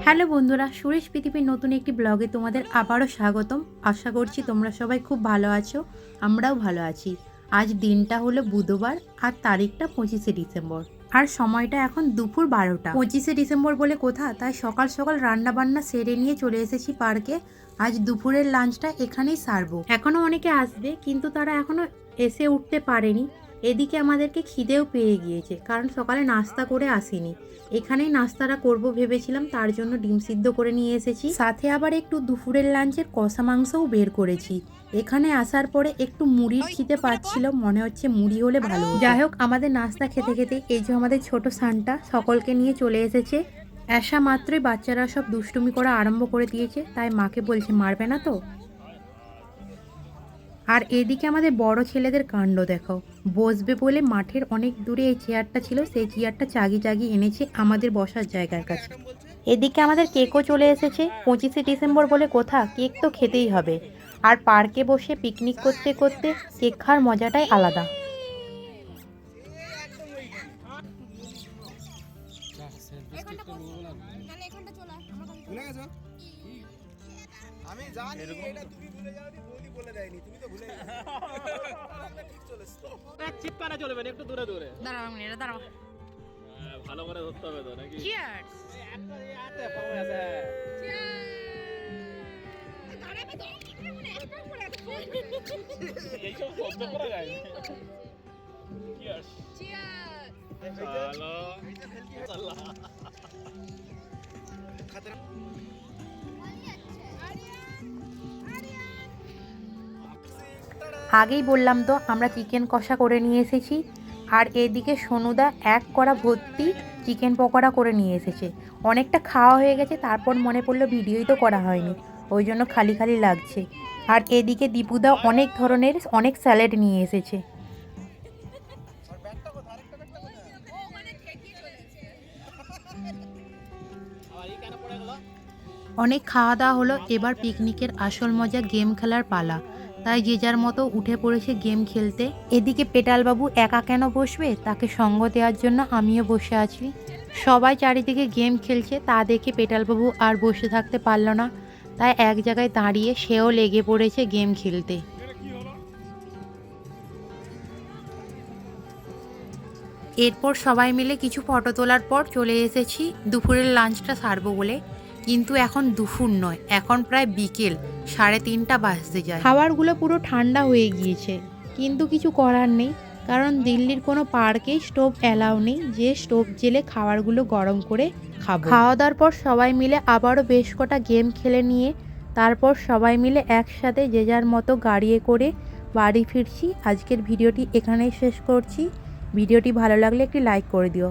Hello বন্ধুরা, সুরেশ পৃথিবীর নতুন একটি ব্লগে তোমাদের আবারও স্বাগতম। আশা করছি তোমরা সবাই খুব ভালো আছো, আমরাও ভালো আছি। আজ দিনটা হলো বুধবার আর তারিখটা 25শে ডিসেম্বর, আর সময়টা এখন দুপুর 12টা। 25শে ডিসেম্বর বলে কথা, তাই সকাল সকাল রান্না বান্না সেরে নিয়ে চলে এসেছি পার্কে। আজ দুপুরের লাঞ্চটা এখানেই সারবো। এখনও অনেকে আসবে, কিন্তু তারা এখনও এসে উঠতে পারেনি। এদিকে আমাদেরকে খিদেও পেয়ে গিয়েছে, কারণ সকালে নাস্তা করে আসিনি। এখানেই নাস্তাটা করব ভেবেছিলাম, তার জন্য ডিম সিদ্ধ করে নিয়ে এসেছি। সাথে আবার একটু দুপুরের লাঞ্চের কষা মাংসও বের করেছি। এখানে আসার পরে একটু মুড়ির খিদে পাচ্ছিল, মনে হচ্ছে মুড়ি হলে ভালো। যাই হোক, আমাদের নাস্তা খেতে খেতে এই যে আমাদের ছোট সানটা সকলকে নিয়ে চলে এসেছে। আসা মাত্রই বাচ্চারা সব দুষ্টুমি করা আরম্ভ করে দিয়েছে, তাই মাকে বলছে মারবে না তো। আর এদিকে আমাদের বড় ছেলেদের কাণ্ড দেখো, বসবে বলে মাঠের অনেক দূরে এই চেয়ারটা ছিল, সেই চেয়ারটা চাগিয়ে এনেছে আমাদের বসার জায়গার কাছে। এদিকে আমাদের কেকও চলে এসেছে। 25শে ডিসেম্বর বলে কথা, কেক তো খেতেই হবে। আর পার্কে বসে পিকনিক করতে করতে কেক খাওয়ার মজাটাই আলাদা। আমি জানি এটা তুমি ভুলে যাওনি, বৌদি বলে দেয়নি, তুমি তো ভুলে গেছো। ঠিক চলেছো। চিপকানা চলবে না, একটু দূরে দূরে দাঁড়াও মিনিট, দাঁড়াও। ভালো করে ধরতে হবে তো নাকি? চিয়ার্স। এইসব শব্দ করা যায় না। চিয়ার্স। চলো আল্লাহ। আগেই বললাম তো, আমরা চিকেন কষা করে নিয়ে এসেছি। আর এদিকে সোনুদা এক কড়া ভর্তি চিকেন পকোড়া করে নিয়ে এসেছে। অনেকটা খাওয়া হয়ে গেছে, তারপর মনে পড়লো ভিডিওই তো করা হয়নি, ওই জন্য খালি খালি লাগছে। আর এদিকে দীপুদা অনেক ধরনের অনেক স্যালাড নিয়ে এসেছে। অনেক খাওয়া দাওয়া হলো, এবার পিকনিকের আসল মজা গেম খেলার পালা। তাই যে যার মতো উঠে পড়েছে গেম খেলতে। এদিকে পেটালবাবু একা কেন বসবে, তাকে সঙ্গ দেওয়ার জন্য আমিও বসে আছি। সবাই চারিদিকে গেম খেলছে, তা দেখে পেটালবাবু আর বসে থাকতে পারল না, তাই এক জায়গায় দাঁড়িয়ে সেও লেগে পড়েছে গেম খেলতে। এরপর সবাই মিলে কিছু ফটো তোলার পর চলে এসেছি দুপুরের লাঞ্চটা সারবো বলে। কিন্তু এখন দুপুর নয়, এখন প্রায় বিকেল 3:30 বাজতে যায়। খাবারগুলো পুরো ঠান্ডা হয়ে গিয়েছে, কিন্তু কিছু করার নেই, কারণ দিল্লির কোনো পার্কেই স্টোভ অ্যালাউ নেই যে স্টোভ জেলে খাবারগুলো গরম করে খাবো। খাওয়া দাওয়ার পর সবাই মিলে আবারও বেশ কটা গেম খেলে নিয়ে তারপর সবাই মিলে একসাথে যে যার মতো গাড়িয়ে করে বাড়ি ফিরছি। আজকের ভিডিওটি এখানেই শেষ করছি। ভিডিওটি ভালো লাগলে একটি লাইক করে দিও।